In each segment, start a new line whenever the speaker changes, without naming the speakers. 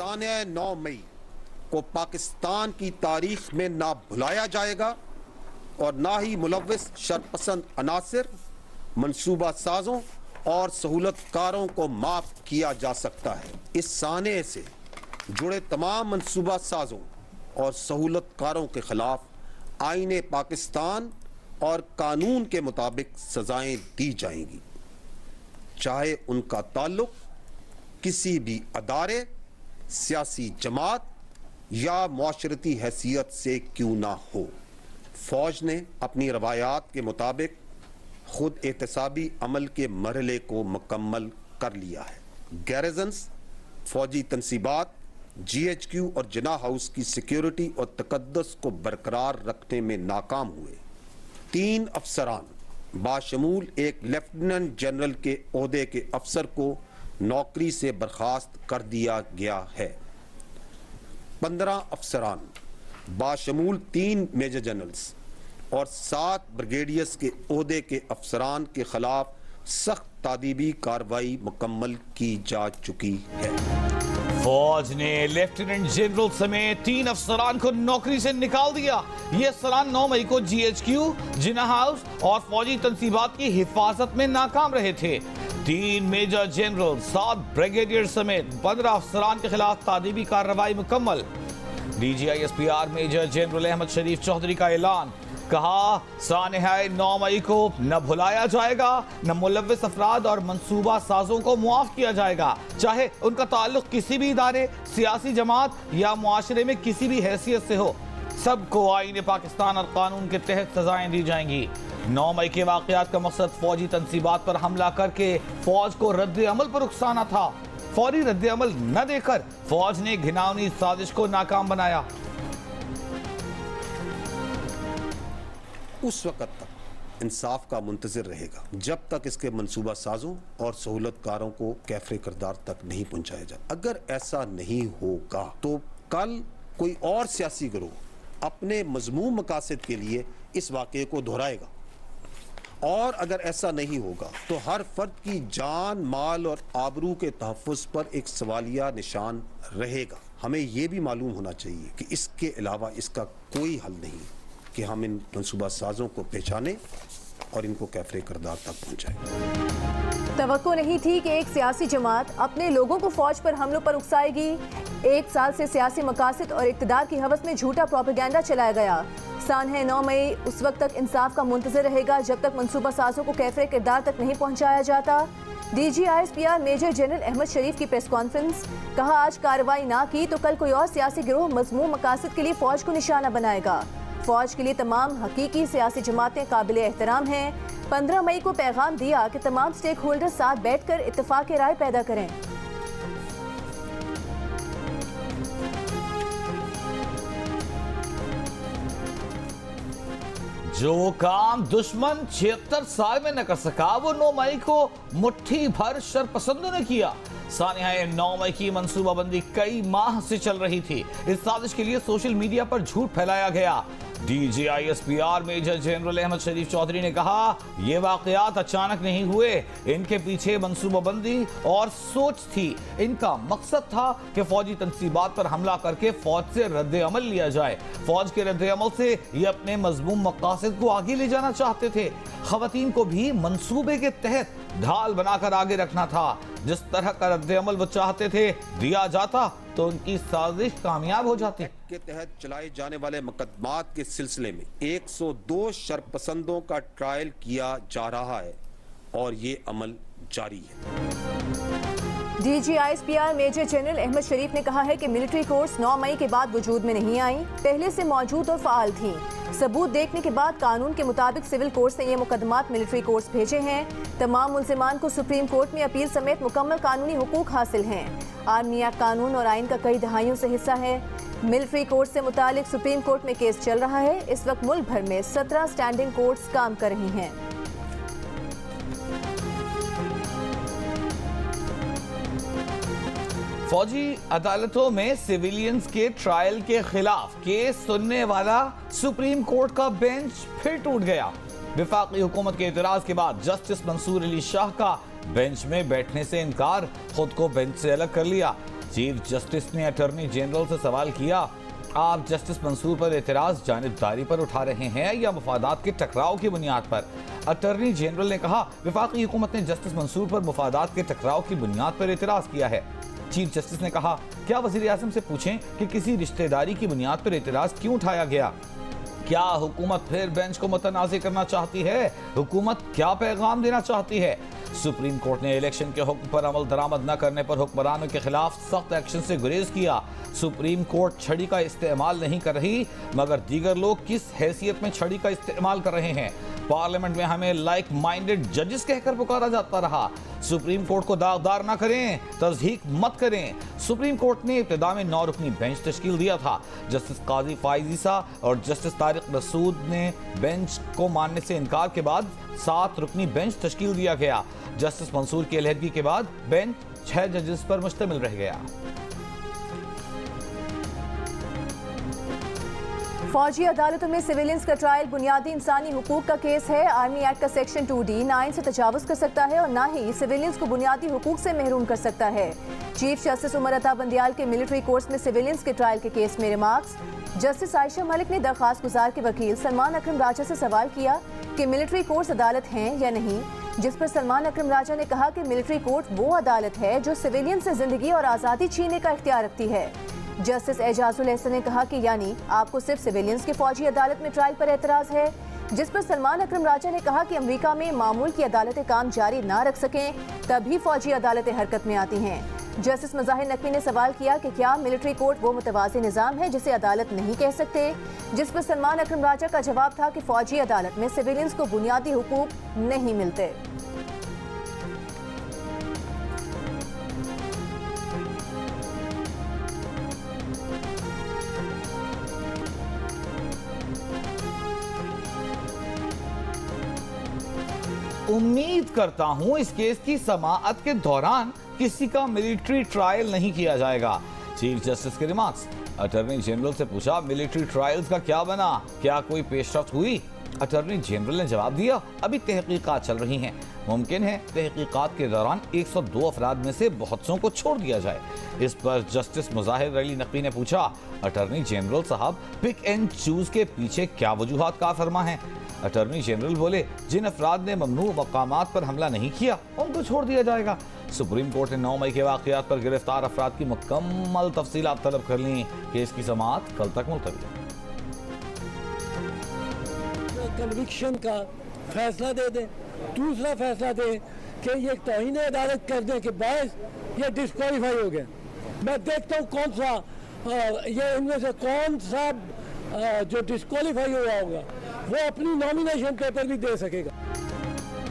साने 9 मई को पाकिस्तान की तारीख में ना भुलाया जाएगा और ना ही मुलव्विस शरपसंद अनासिर, मंसूबा साजों और सहूलतकारों को माफ किया जा सकता है। इस साने से जुड़े तमाम मंसूबा साजों और सहूलतकारों के खिलाफ आईने पाकिस्तान और कानून के मुताबिक सजाएं दी जाएंगी, चाहे उनका ताल्लुक किसी भी अदारे, सियासी जमात या मुआशरती हैसियत से क्यों ना हो। फौज ने अपनी रवायात के मुताबिक खुद एहतसाबी अमल के मरहले को मुकम्मल कर लिया है। गैरिजन्स, फौजी तनसीबात, GHQ और जिना हाउस की सिक्योरिटी और तकद्दुस को बरकरार रखने में नाकाम हुए 3 अफसरान बाशमूल एक लेफ्टिनेंट जनरल के ओहदे के अफसर को नौकरी से बर्खास्त कर दिया गया है। 15 अफसरान बाशमूल 3 मेजर जनरल्स और 7 ब्रिगेडियर्स के ओहदे के अफसरान के खिलाफ सख्त तादीबी कार्रवाई मुकम्मल की जा चुकी है।
फौज ने लेफ्टिनेंट जनरल समेत 3 अफसरान को नौकरी से निकाल दिया। ये अफसरान 9 मई को GHQ, जिना हाउस और फौजी तनसीबात की हिफाजत में नाकाम रहे थे। 3 मेजर जनरल, 7 ब्रिगेडियर समेत 15 अफसरान के खिलाफ तादीबी कार्रवाई मुकम्मल। DGISPR मेजर जनरल अहमद शरीफ चौधरी का ऐलान, कहा सानहाए 9 मई को न भुलाया जाएगा, न मुलव्विस अफराद और मंसूबा साजों को मुआफ किया जाएगा, चाहे उनका ताल्लुक किसी भी इदारे, सियासी जमात या मुआशरे में किसी भी हैसियत से हो। सबको आईने पाकिस्तान और कानून के तहत सजाएं दी जाएंगी। 9 मई के वाकयात का मकसद फौजी तनसीबात पर हमला करके फौज को रद्द अमल पर उकसाना था। फौरी रद्द अमल न देकर फौज ने घिनौनी साजिश को नाकाम बनाया।
उस वक्त तक इंसाफ का मुंतजर रहेगा जब तक इसके मंसूबा साजों और सहूलतकारों को कैफरे किरदार तक नहीं पहुंचाया जाए। अगर ऐसा नहीं होगा तो कल कोई और सियासी गिरोह अपने मजमूम मकासद के लिए इस वाक़े को दोहराएगा, और अगर ऐसा नहीं होगा तो हर फर्द की जान, माल और आबरू के तहफ़्फ़ुज़ पर एक सवालिया निशान रहेगा। हमें यह भी मालूम होना चाहिए कि इसके अलावा इसका कोई हल नहीं कि हम इन मंसूबा साजों को पहचानें और इनको कैफरे किरदार तक पहुंचाएं।
तवक्को नहीं थी कि एक सियासी जमात अपने लोगों को फौज पर हमलों पर उकसाएगी। 1 साल से सियासी मकासद और इक़्तिदार की हवस में झूठा प्रोपेगेंडा चलाया गया। सानहे 9 मई उस वक्त तक इंसाफ का मुंतज़र रहेगा जब तक मंसूबा साजों को कैफरे किरदार तक नहीं पहुंचाया जाता। DGISPR मेजर जनरल अहमद शरीफ की प्रेस कॉन्फ्रेंस, कहा आज कार्रवाई ना की तो कल कोई और सियासी गिरोह मज़मूम मकासद के लिए फौज को निशाना बनाएगा। फौज के लिए तमाम हकीकी सियासी जमातें काबिले एहतराम हैं। 15 मई को पैगाम दिया कि तमाम स्टेक होल्डर साथ बैठकर इत्तेफाक राय पैदा करें।
जो काम दुश्मन 76 साल में न कर सका वो 9 मई को मुट्ठी भर शरपसंदों ने किया। सानहाए 9 मई की मंसूबाबंदी कई माह से चल रही थी। इस साजिश के लिए सोशल मीडिया पर झूठ फैलाया गया। DGISPR मेजर जनरल अहमद शरीफ चौधरी ने कहा, ये वाकयात अचानक नहीं हुए, इनके पीछे मंसूबाबंदी और सोच थी। इनका मकसद था कि फौजी तनसीबात पर हमला करके फौज से रद्द अमल लिया जाए। फौज के रद्द अमल से ये अपने मजमूम मकासद को आगे ले जाना चाहते थे। खवातीन को भी मंसूबे के तहत ढाल बनाकर आगे रखना था। जिस तरह का रद्द अमल वो चाहते थे दिया जाता तो उनकी साजिश कामयाब हो जाती।
के तहत चलाए जाने वाले मुकदमात के सिलसिले में 102 शरपसंदों का ट्रायल किया जा रहा है और ये अमल जारी है।
DGISPR मेजर जनरल अहमद शरीफ ने कहा है कि मिलिट्री कोर्स 9 मई के बाद वजूद में नहीं आई, पहले से मौजूद और फाल थी। सबूत देखने के बाद कानून के मुताबिक सिविल कोर्ट ने ये मुकदमात मिलिट्री कोर्स भेजे हैं। तमाम मुल्जिमान को सुप्रीम कोर्ट में अपील समेत मुकम्मल कानूनी हुकूक हासिल हैं। आर्मी एक्ट कानून और आइन का कई दहाइयों से हिस्सा है। मिलिट्री कोर्ट से मुतालिक सुप्रीम कोर्ट में केस चल रहा है। इस वक्त मुल्क भर में 17 स्टैंडिंग कोर्ट्स काम कर रही हैं।
फौजी अदालतों में सिविलियंस के ट्रायल के खिलाफ केस सुनने वाला सुप्रीम कोर्ट का बेंच फिर टूट गया। विफाकी हुकूमत के एतराज के बाद जस्टिस मंसूर अली शाह का बेंच में बैठने से इनकार, खुद को बेंच से अलग कर लिया। चीफ जस्टिस ने अटॉर्नी जनरल से सवाल किया, आप जस्टिस मंसूर पर एतराज जानिबदारी पर उठा रहे हैं या मफादात के टकराव की बुनियाद पर? अटॉर्नी जनरल ने कहा, वफाकी हुकूमत ने जस्टिस मंसूर पर मफादात के टकराव की बुनियाद पर एतराज किया है। चीफ जस्टिस ने कहा, क्या वजीर आजम से पूछें कि किसी रिश्तेदारी की बुनियाद पर एतराज क्यों उठाया गया? क्या हुकूमत फिर बेंच को मुतनाज़ करना चाहती है? हुकूमत क्या पैगाम देना चाहती है? सुप्रीम कोर्ट ने इलेक्शन के हुक्म पर अमल दरामद न करने पर हुक्मरानों के खिलाफ सख्त एक्शन से गुरेज किया। सुप्रीम कोर्ट छड़ी का इस्तेमाल नहीं कर रही, मगर दीगर लोग किस हैसियत में छड़ी का इस्तेमाल कर रहे हैं? पार्लियामेंट में हमें लाइक माइंडेड जजेस कहकर पुकारा जाता रहा। सुप्रीम कोर्ट को दागदार ना करें, तज़हीक मत करें। सुप्रीम कोर्ट ने इब्तिदा में 9 रुकनी बेंच तश्कील दिया था। जस्टिस काजी फाइज ईसा और जस्टिस तारिक रसूद ने बेंच को मानने से इनकार के बाद 7 रुकनी बेंच तश्कील दिया गया। जस्टिस मंसूर की अलहदगी के बाद बेंच 6 जजेस पर मुश्तमिल रह गया।
फौजी अदालतों में सिविलियंस का ट्रायल बुनियादी इंसानी हुकूक का केस है। आर्मी एक्ट का सेक्शन 2D9 से तजावुज कर सकता है और ना ही सिविलियंस को बुनियादी हुकूक से महरूम कर सकता है। चीफ जस्टिस उमर अता बंदियाल के मिलिट्री कोर्स में सिविलियंस के ट्रायल के केस में रिमार्क्स। जस्टिस आयशा मलिक ने दरखास्त गुजार के वकील सलमान अकरम राजा से सवाल किया कि मिलिट्री कोर्ट्स अदालत हैं या नहीं, जिस पर सलमान अकरम राजा ने कहा कि मिलिट्री कोर्ट वो अदालत है जो सिविलियन से जिंदगी और आज़ादी छीनने का इख्तियार रखती है। जस्टिस एजाजुल एहसन ने कहा कि यानी आपको सिर्फ सिविलियंस की फौजी अदालत में ट्रायल पर एतराज है, जिस पर सलमान अकरम राजा ने कहा कि अमेरिका में मामूल की अदालतें काम जारी ना रख सकें तभी फौजी अदालतें हरकत में आती हैं। जस्टिस मज़ाहिर नकवी ने सवाल किया कि क्या मिलिट्री कोर्ट वो मुतवाज़ी निज़ाम है जिसे अदालत नहीं कह सकते, जिस पर सलमान अकरम राजा का जवाब था कि फौजी अदालत में सिविलियंस को बुनियादी हुकूक नहीं मिलते।
उम्मीद करता हूं इस केस की समाअत के दौरान किसी का मिलिट्री ट्रायल नहीं किया जाएगा। चीफ जस्टिस के रिमार्क्स। अटॉर्नी जनरल से पूछा, मिलिट्री ट्रायल्स का क्या बना, क्या कोई पेशरफ्त हुई? अटॉर्नी जनरल ने जवाब दिया, अभी तहकीकात चल रही हैं। मुमकिन है तहकीकात के दौरान 102 अफराद में से बहुत सौ को छोड़ दिया जाए। इस पर जस्टिस मुजाहिर अली नकवी ने पूछा, अटॉर्नी जनरल साहब पिक एंड चूज के पीछे क्या वजूहात कार फरमा है? अटॉर्नी जनरल बोले, जिन अफराद ने ममनू मकामात पर हमला नहीं किया उनको छोड़ दिया जाएगा। सुप्रीम कोर्ट ने 9 मई के वाक़यात पर गिरफ्तार अफराद की मुकम्मल तफसीलात तलब कर ली। केस की समाअत कल तक मुलतवी।
कन्विक्शन का फैसला दे दें, दूसरा फैसला दे कि ये तौहीन अदालत करने के बाद ये डिस्क्वालीफाई हो गए। मैं देखता हूँ कौन सा ये इनमें से कौन सा जो डिस्क्वालीफाई हुआ होगा वो अपनी नॉमिनेशन पेपर भी दे सकेगा।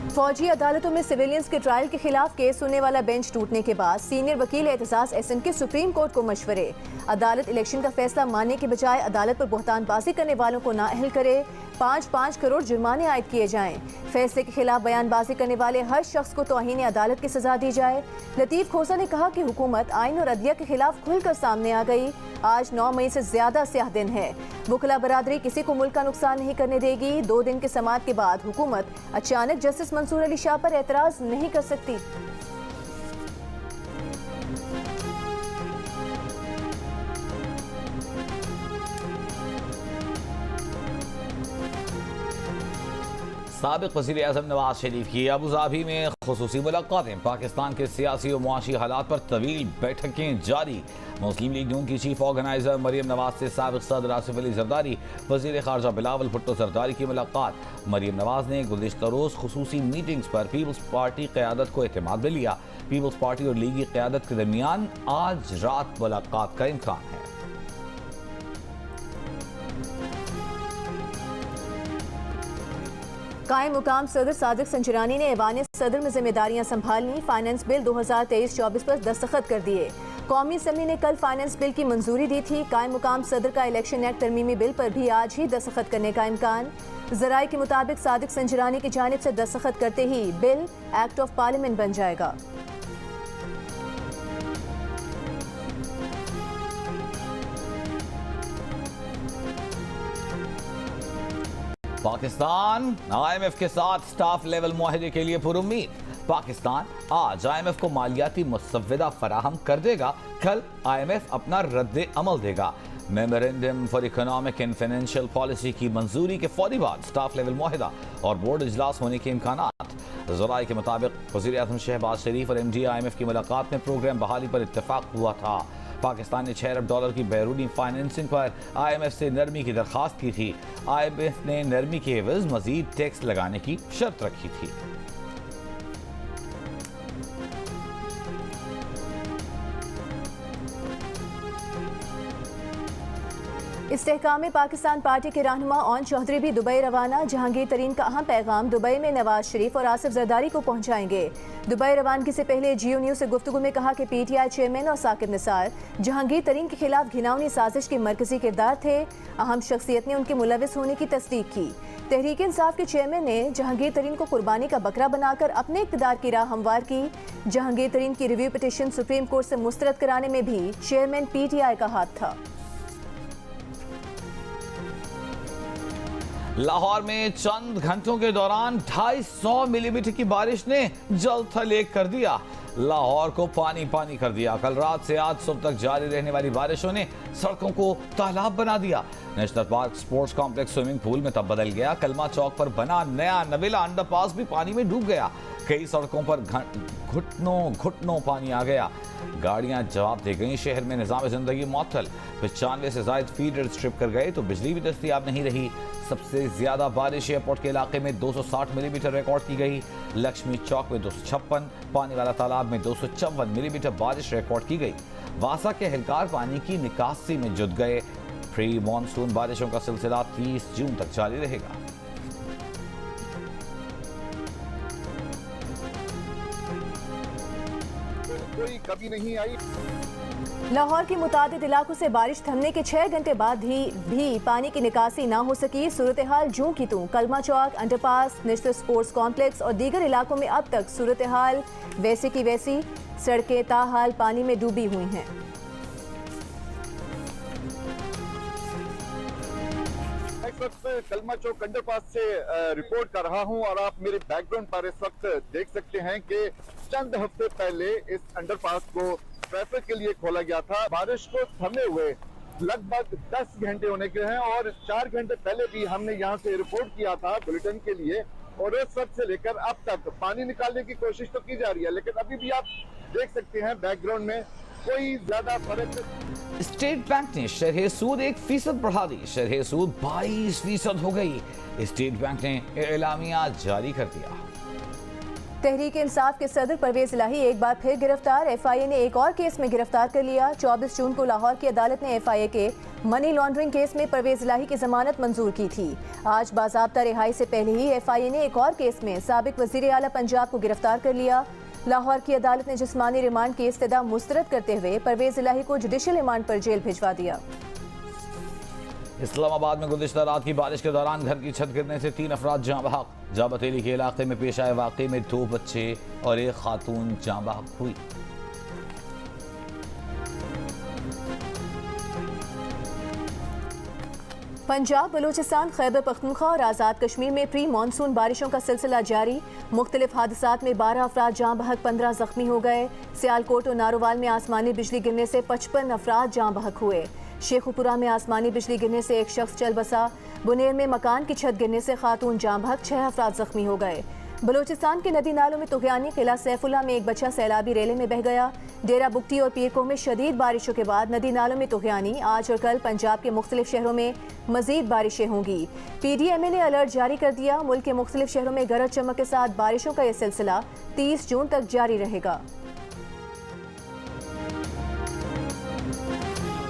फौजी अदालतों में सिविलियंस के ट्रायल के खिलाफ केस सुनने वाला बेंच टूटने के बाद सीनियर वकील एहतसास एहसन के सुप्रीम कोर्ट को मशवरे। अदालत इलेक्शन का फैसला मानने के बजाय अदालत पर बहतानबाजी करने वालों को नाअहल करे। 5-5 करोड़ जुर्माने आयद किए जाएं। फैसले के खिलाफ बयानबाजी करने वाले हर शख्स को तौहीन अदालत की सजा दी जाए। लतीफ खोसा ने कहा कि हुकूमत आइन और अदलिया के खिलाफ खुलकर सामने आ गई। आज 9 मई से ज्यादा स्याह दिन है। वकला बरादरी किसी को मुल्क का नुकसान नहीं करने देगी। 2 दिन के समाअत के बाद हुकूमत अचानक जस्टिस मंसूर अली शाह पर एतराज नहीं कर सकती।
साबिक वज़ीर आज़म नवाज शरीफ की अबूधाबी में खुसूसी मुलाकातें। पाकिस्तान के सियासी और मुआशी हालात पर तवील बैठकें जारी। मुस्लिम लीग नून की चीफ ऑर्गेनाइजर मरियम नवाज से साबिक सदर आसिफ अली जरदारी, वज़ीर ख़ारजा बिलावल भुट्टो जरदारी की मुलाकात। मरियम नवाज ने गुज़िश्ता रोज़ खुसूसी मीटिंग्स पर पीपल्स पार्टी क़यादत को एतमाद में लिया। पीपल्स पार्टी और लीगी क़यादत के दरमियान आज रात मुलाकात का इम्कान है।
कायम मुकाम सदर सादिक संजरानी ने ऐवान सदर में जिम्मेदारियां संभाल ली। फाइनेंस बिल 2023-24 पर दस्तखत कर दिए। कौमी असम्बली ने कल फाइनेंस बिल की मंजूरी दी थी। कायम मुकाम सदर का इलेक्शन एक्ट तरमीमी बिल पर भी आज ही दस्तखत करने का इम्कान। ज़राए के मुताबिक सादिक संजरानी की जानिब से दस्तखत करते ही बिल एक्ट ऑफ पार्लियामेंट बन जाएगा।
पाकिस्तान IMF के साथ स्टाफ लेवल मुआहदे के लिए पुरुम्मीद। पाकिस्तान आज IMF को मालियाती मुसव्वदा फराहम कर देगा, कल IMF अपना रद्द अमल देगा। Memorandum for economic and financial policy की मंजूरी के फौरी बाद स्टाफ लेवल मुआहिदा और बोर्ड इजलास होने के इम्कानात। ज़राए के मुताबिक वज़ीर-ए-आज़म शहबाज शरीफ और MD IMF की मुलाकात में प्रोग्राम बहाली पर इत्तेफाक हुआ था। पाकिस्तान ने 6 अरब डॉलर की बैरूनी फाइनेंसिंग पर IMF से नरमी की दरख्वास्त की थी। IMF ने नरमी के एवज मजीद टैक्स लगाने की शर्त रखी थी।
इस्तेहकाम पाकिस्तान पार्टी के रहनुमा ओन चौधरी भी दुबई रवाना। जहांगीर तरीन का अहम पैगाम दुबई में नवाज शरीफ और आसिफ जरदारी को पहुंचाएंगे। दुबई रवानगी से पहले GO न्यूज़ से गुफ्तगू में कहा कि PTI चेयरमैन और साकिब निसार जहांगीर तरीन के खिलाफ घिनौनी साजिश के मरकजी किरदार थे। अहम शख्सियत ने उनके मुलविस होने की तस्दीक की। तहरीक इंसाफ के चेयरमैन ने जहांगीर तरीन को कुर्बानी का बकरा बनाकर अपने इक़्तिदार की राह हमवार की। जहांगीर तरीन की रिव्यू पिटीशन सुप्रीम कोर्ट से मुस्तरद कराने में भी चेयरमैन PTI का हाथ था।
लाहौर में चंद घंटों के दौरान 250 मिलीमीटर की बारिश ने जल थल एक कर दिया। लाहौर को पानी पानी कर दिया। कल रात से आज सुबह तक जारी रहने वाली बारिशों ने सड़कों को तालाब बना दिया। National park sports complex swimming pool में तब बदल गया। कलमा चौक पर बना नया नवेला अंडरपास भी पानी में डूब गया। कई सड़कों पर घुटनों पानी आ गया। गाड़ियां जवाब दे गई। शहर में निज़ाम जिंदगी मुअत्तल। 95 से ज़ायद फीडर स्ट्रिप कर गए तो बिजली भी दस्तयाब नहीं रही। सबसे ज्यादा बारिश एयरपोर्ट के इलाके में 260 मिलीमीटर रिकॉर्ड की गई। लक्ष्मी चौक में 256, पानी वाला तालाब में 254 मिलीमीटर बारिश रिकॉर्ड की गई। वासा के एहलकार पानी की निकासी में जुट गए। प्री मानसून बारिशों का सिलसिला 30 जून तक जारी रहेगा।
कोई कभी नहीं आई।
लाहौर के मुतादिद इलाकों से बारिश थमने के 6 घंटे बाद भी पानी की निकासी ना हो सकी। सूरत हाल जूं की तूं। कलमा चौक, अंडरपास, नेशनल स्पोर्ट्स कॉम्प्लेक्स और दीगर इलाकों में अब तक सूरत हाल वैसे की वैसी। सड़कें ताहाल पानी में डूबी हुई हैं।
इस वक्त कलमा चौक अंडरपास से रिपोर्ट कर रहा हूं और आप मेरे बैकग्राउंड पर इस वक्त देख सकते हैं कि चंद हफ्ते पहले इस अंडरपास को ट्रैफिक के लिए खोला गया था। बारिश को थमे हुए लगभग 10 घंटे होने के हैं और 4 घंटे पहले भी हमने यहां से रिपोर्ट किया था बुलेटिन के लिए और उस वक्त से लेकर अब तक पानी निकालने की कोशिश तो की जा रही है, लेकिन अभी भी आप देख सकते हैं बैकग्राउंड में कोई ज्यादा फर्क।
स्टेट बैंक ने शरह सूद 1% बढ़ा दी। शरह सूद 22% हो गई। स्टेट बैंक ने एलामिया जारी कर दिया।
तहरीक इंसाफ के सदर परवेज इलाही एक बार फिर गिरफ्तार। FIA ने एक और केस में गिरफ्तार कर लिया। 24 जून को लाहौर की अदालत ने FIA के मनी लॉन्ड्रिंग केस में परवेज इलाही की जमानत मंजूर की थी। आज बाज़ाब्ता रिहाई से पहले ही FIA ने एक और केस में साबिक वज़ीर आला पंजाब को गिरफ्तार कर लिया। लाहौर की अदालत ने जिस्मानी रिमांड की इस्तदा मुस्तरद करते हुए परवेज इलाही को जुडिशल रिमांड पर जेल भिजवा दिया।
इस्लामाबाद में गुज़िश्ता रात की बारिश के दौरान घर की छत गिरने से 3 अफराद जाँ बहक। जाबतेली के इलाके में पेश आए वाक़े में 2 बच्चे और एक खातून जाँ बहक हुई।
पंजाब, बलूचिस्तान, खैबर पख्तूनख्वा और आज़ाद कश्मीर में प्री मानसून बारिशों का सिलसिला जारी। मुख्तलिफ हादसात में 12 अफराद जाँ बहक, 15 जख्मी हो गए। सियालकोट और नारोवाल में आसमानी बिजली गिरने से 55 अफराद जाँ बहक हुए। शेखुपुरा में आसमानी बिजली गिरने से एक शख्स चल बसा। बुनेर में मकान की छत गिरने से खातून जाँ बहक, 6 अफराद जख्मी हो गए। बलूचिस्तान के नदी नालों में तुग़यानी। किला सैफुल्ला में एक बच्चा सैलाबी रेले में बह गया। डेरा बुगटी और पीरको में शदीद बारिशों के बाद नदी नालों में तुग़यानी। आज और कल पंजाब के मुख्तलिफ शहरों में मजीद बारिशें होंगी। PDMA ने अलर्ट जारी कर दिया। मुल्क के मुख्तलिफ शहरों में गरज चमक के साथ बारिशों का यह सिलसिला 30 जून तक जारी रहेगा।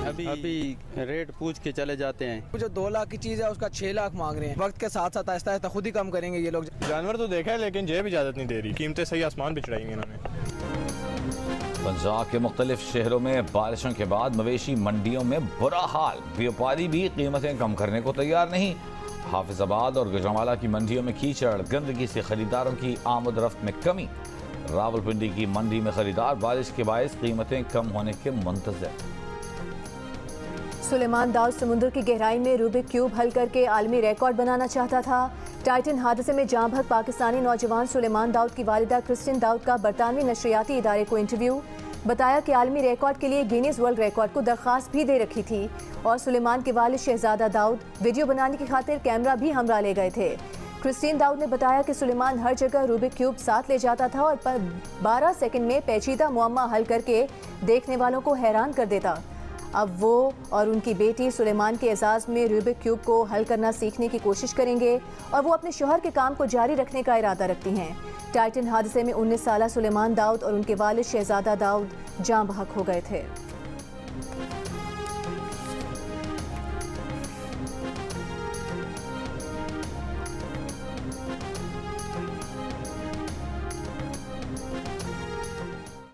अभी रेट पूछ के चले जाते हैं।
जो 2 लाख की चीज़ है उसका 6 लाख मांग रहे हैं। वक्त के साथ साथ आहिस्ता आहिस्ता खुद ही कम करेंगे ये लोग।
जानवर तो देखा है लेकिन जेब इजाजत नहीं दे रही। कीमतें सही आसमान पे चढ़ाई इन्होंने।
पंजाब के मुख्तलिफ शहरों में बारिशों के बाद मवेशी मंडियों में बुरा हाल। व्यापारी भी कीमतें कम करने को तैयार नहीं। हाफिजाबाद और गुजरांवाला की मंडियों में कीचड़, गंदगी से खरीदारों की आमद रफ्त में कमी। रावलपिंडी की मंडी में खरीदार बारिश के बायस कीमतें कम होने के मुंतज़िर।
सुलेमान दाऊद समुद्र की गहराई में रूबिक क्यूब हल करके आलमी रिकॉर्ड बनाना चाहता था। टाइटन हादसे में जाँ बहक पाकिस्तानी नौजवान सुलेमान दाऊद की वालिदा क्रिस्टिन दाऊद का बरतानवी नशरियाती इदारे को इंटरव्यू। बताया कि आलमी रिकॉर्ड के लिए गिनीज वर्ल्ड रिकॉर्ड को दरख्वास्त भी दे रखी थी और सुलेमान के वालिद शहजादा दाऊद वीडियो बनाने की खातिर कैमरा भी हमरा ले गए थे। क्रिस्टीन दाऊद ने बताया कि सुलेमान हर जगह रूबिक क्यूब साथ ले जाता था और 12 सेकंड में पेचीदा मुअम्मा हल करके देखने वालों को हैरान कर देता। अब वो और उनकी बेटी सुलेमान के एजाज में रूबिक क्यूब को हल करना सीखने की कोशिश करेंगे और वो अपने शौहर के काम को जारी रखने का इरादा रखती हैं। टाइटन हादसे में 19 साला सुलेमान दाऊद और उनके वालिद शहजादा दाऊद जाँ बहक हो गए थे।